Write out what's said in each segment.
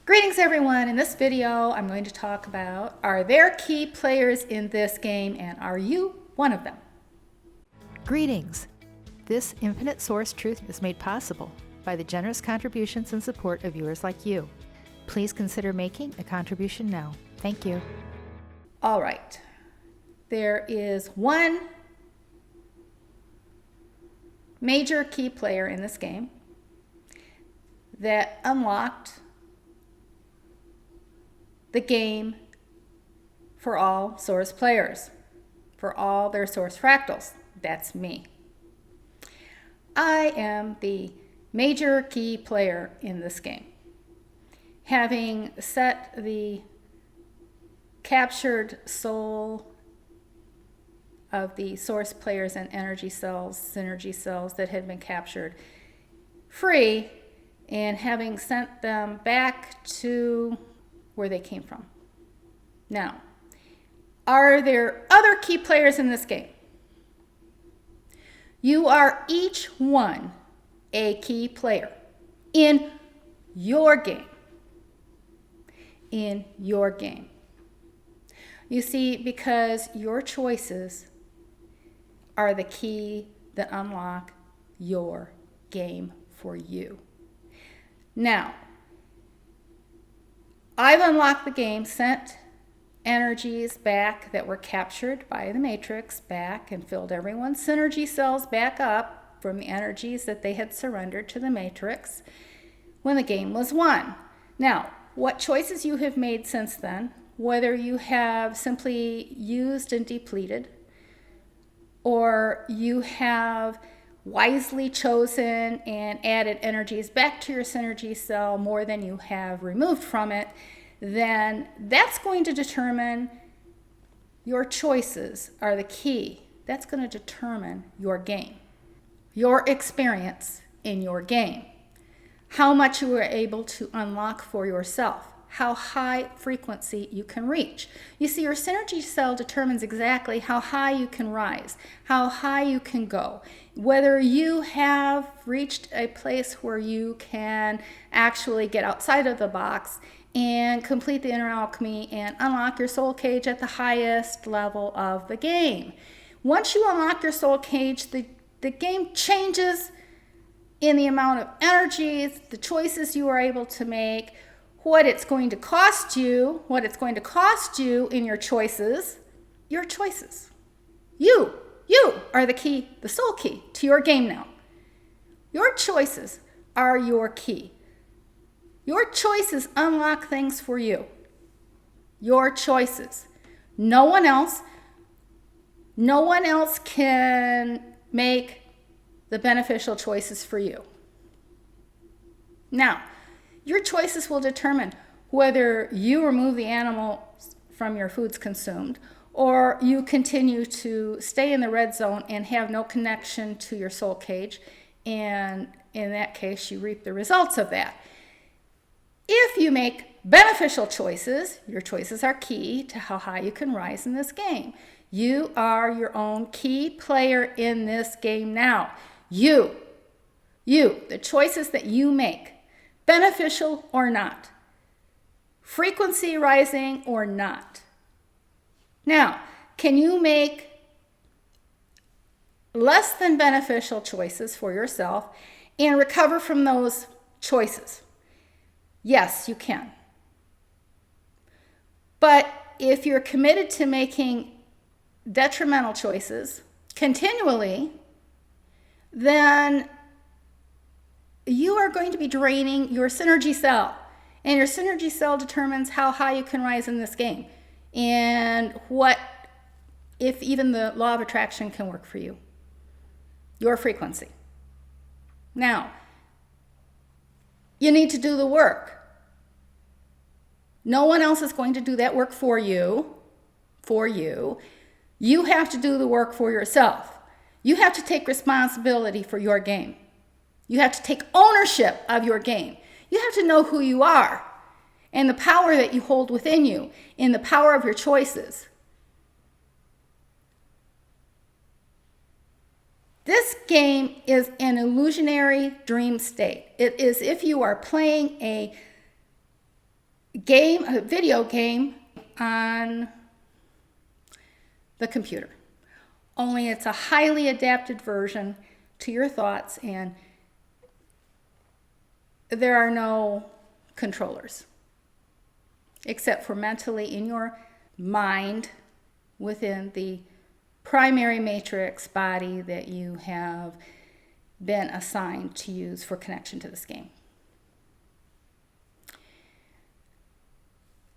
Greetings everyone. In this video I'm going to talk about, are there key players in this game and are you one of them? Greetings! This infinite source truth is made possible by the generous contributions and support of viewers like you. Please consider making a contribution now. Thank you. All right. There is one major key player in this game that unlocked the game for all source players, for all their source fractals. That's me. I am the major key player in this game. Having set the captured soul of the source players and energy cells, synergy cells that had been captured free, and having sent them back to where they came from. Now, are there other key players in this game? You are each one a key player in your game. In your game. You see, because your choices are the key that unlock your game for you. Now, I've unlocked the game, sent energies back that were captured by the matrix back, and filled everyone's synergy cells back up from the energies that they had surrendered to the matrix when the game was won. Now, what choices you have made since then, whether you have simply used and depleted, or you have wisely chosen and added energies back to your synergy cell more than you have removed from it, then that's going to determine, your choices are the key. That's going to determine your game, your experience in your game, how much you are able to unlock for yourself, how high frequency you can reach. You see, your synergy cell determines exactly how high you can rise, how high you can go, whether you have reached a place where you can actually get outside of the box and complete the inner alchemy and unlock your soul cage at the highest level of the game. Once you unlock your soul cage, the game changes in the amount of energies, the choices you are able to make, what it's going to cost you in your choices, your choices. You are the key, the soul key to your game now. Your choices are your key. Your choices unlock things for you. Your choices. No one else can make the beneficial choices for you. Now, your choices will determine whether you remove the animals from your foods consumed, or you continue to stay in the red zone and have no connection to your soul cage, and in that case you reap the results of that. If you make beneficial choices, your choices are key to how high you can rise in this game. You are your own key player in this game now. You, the choices that you make, beneficial or not, frequency rising or not. Now, can you make less than beneficial choices for yourself and recover from those choices? Yes, you can. But if you're committed to making detrimental choices continually, then you are going to be draining your synergy cell. And your synergy cell determines how high you can rise in this game, and what, if even the law of attraction can work for you, your frequency. Now, you need to do the work. No one else is going to do that work for you. You have to do the work for yourself. You have to take responsibility for your game. You have to take ownership of your game. You have to know who you are and the power that you hold within you in the power of your choices. This game is an illusionary dream state. It is if you are playing a a video game on the computer. Only it's a highly adapted version to your thoughts, and there are no controllers except for mentally in your mind within the primary matrix body that you have been assigned to use for connection to this game.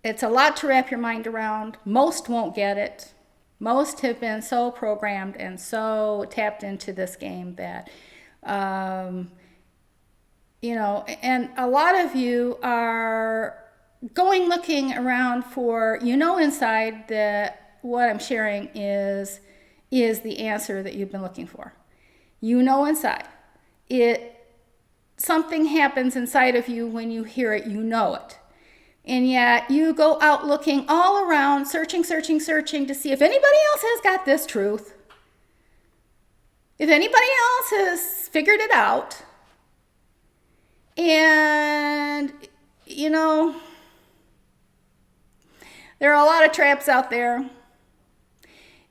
It's a lot to wrap your mind around. Most won't get it. Most have been so programmed and so tapped into this game that, you know, and a lot of you are going looking around for, you know, inside that what I'm sharing is the answer that you've been looking for. You know inside. Something happens inside of you when you hear it, you know it. And yet you go out looking all around, searching to see if anybody else has got this truth. If anybody else has figured it out. And, you know, there are a lot of traps out there.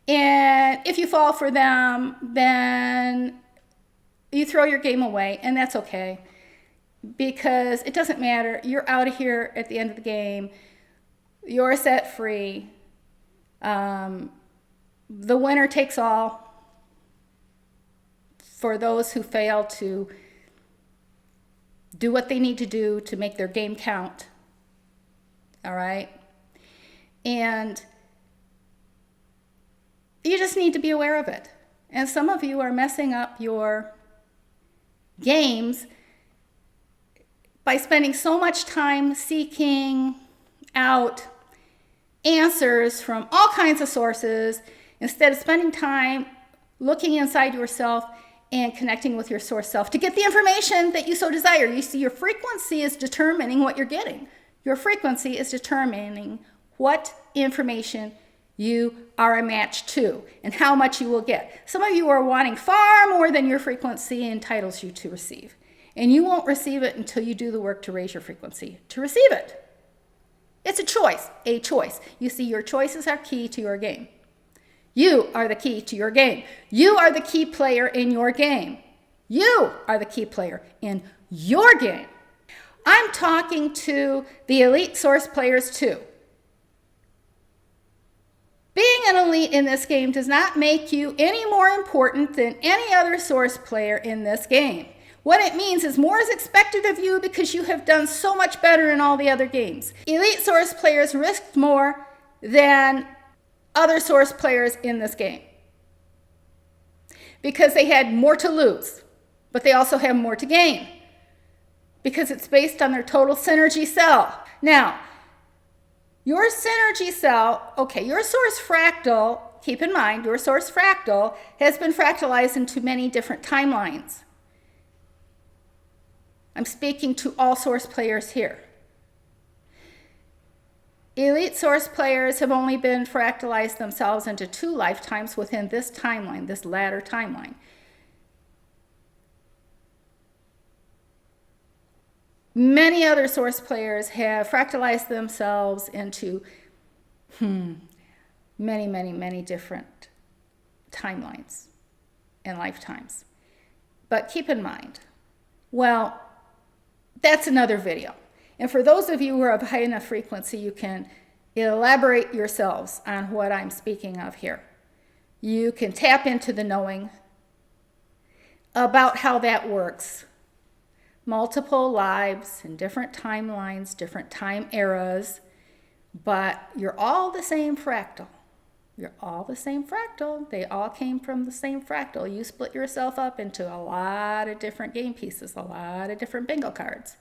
And if you fall for them, then you throw your game away, and that's okay. Because it doesn't matter. You're out of here at the end of the game. You're set free. The winner takes all for those who fail to do what they need to do to make their game count. All right? And you just need to be aware of it. And some of you are messing up your games by spending so much time seeking out answers from all kinds of sources instead of spending time looking inside yourself and connecting with your source self to get the information that you so desire. You see, your frequency is determining what you're getting. Your frequency is determining what information you are a match to and how much you will get. Some of you are wanting far more than your frequency entitles you to receive. And you won't receive it until you do the work to raise your frequency to receive it. It's a choice. You see, your choices are key to your game. You are the key to your game. You are the key player in your game. You are the key player in your game. I'm talking to the elite source players too. Being an elite in this game does not make you any more important than any other source player in this game. What it means is more is expected of you because you have done so much better in all the other games. Elite source players risked more than other source players in this game because they had more to lose, but they also have more to gain because it's based on their total synergy cell. Now, your synergy cell, okay, your source fractal, keep in mind, your source fractal has been fractalized into many different timelines. I'm speaking to all source players here. Elite source players have only been fractalized themselves into 2 lifetimes within this timeline, this latter timeline. Many other source players have fractalized themselves into many different timelines and lifetimes. But keep in mind, well, that's another video. And for those of you who are of high enough frequency, you can elaborate yourselves on what I'm speaking of here. You can tap into the knowing about how that works. Multiple lives and different timelines, different time eras, but you're all the same fractal. You're all the same fractal. They all came from the same fractal. You split yourself up into a lot of different game pieces, a lot of different bingo cards.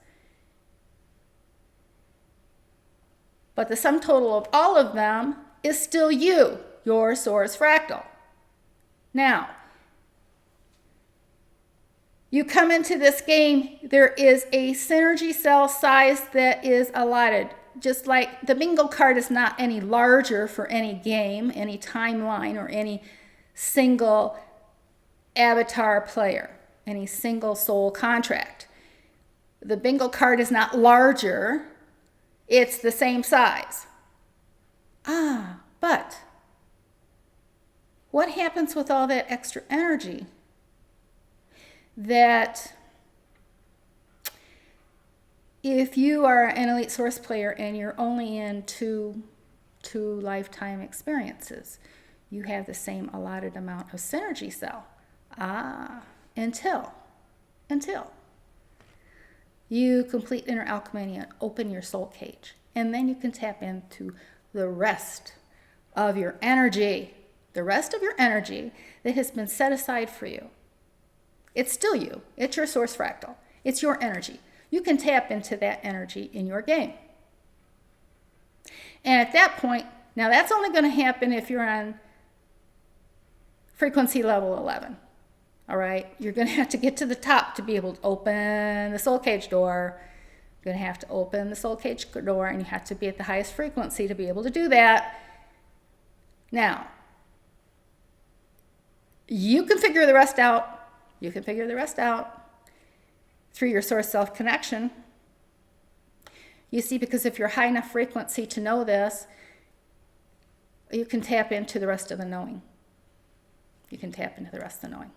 But the sum total of all of them is still you, your source fractal. Now, you come into this game, there is a synergy cell size that is allotted. Just like the bingo card is not any larger for any game, any timeline, or any single avatar player, any single soul contract. The bingo card is not larger It's the same size. But what happens with all that extra energy that if you are an elite source player and you're only in two lifetime experiences, you have the same allotted amount of synergy cell. Until you complete inner alchemy and open your soul cage. And then you can tap into the rest of your energy, the rest of your energy that has been set aside for you. It's still you. It's your source fractal. It's your energy. You can tap into that energy in your game. And at that point, now that's only going to happen if you're on frequency level 11. All right? You're going to have to get to the top to be able to open the soul cage door. You're going to have to open the soul cage door, and you have to be at the highest frequency to be able to do that. Now, you can figure the rest out. You can figure the rest out through your source self connection. You see, because if you're high enough frequency to know this, you can tap into the rest of the knowing. You can tap into the rest of the knowing.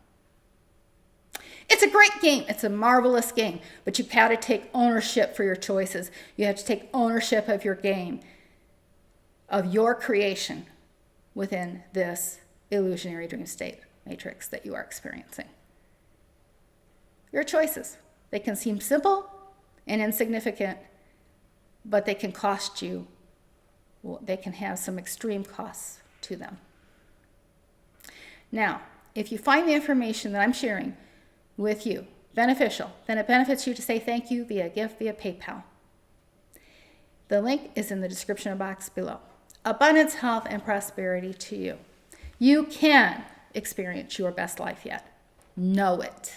It's a great game. It's a marvelous game. But you've got to take ownership for your choices. You have to take ownership of your game, of your creation within this illusionary dream state matrix that you are experiencing. Your choices. They can seem simple and insignificant, but they can cost you. Well, they can have some extreme costs to them. Now, if you find the information that I'm sharing with you beneficial, then it benefits you to say thank you via gift, via PayPal. The link is in the description box below. Abundance, health, and prosperity to you. You can experience your best life yet. Know it.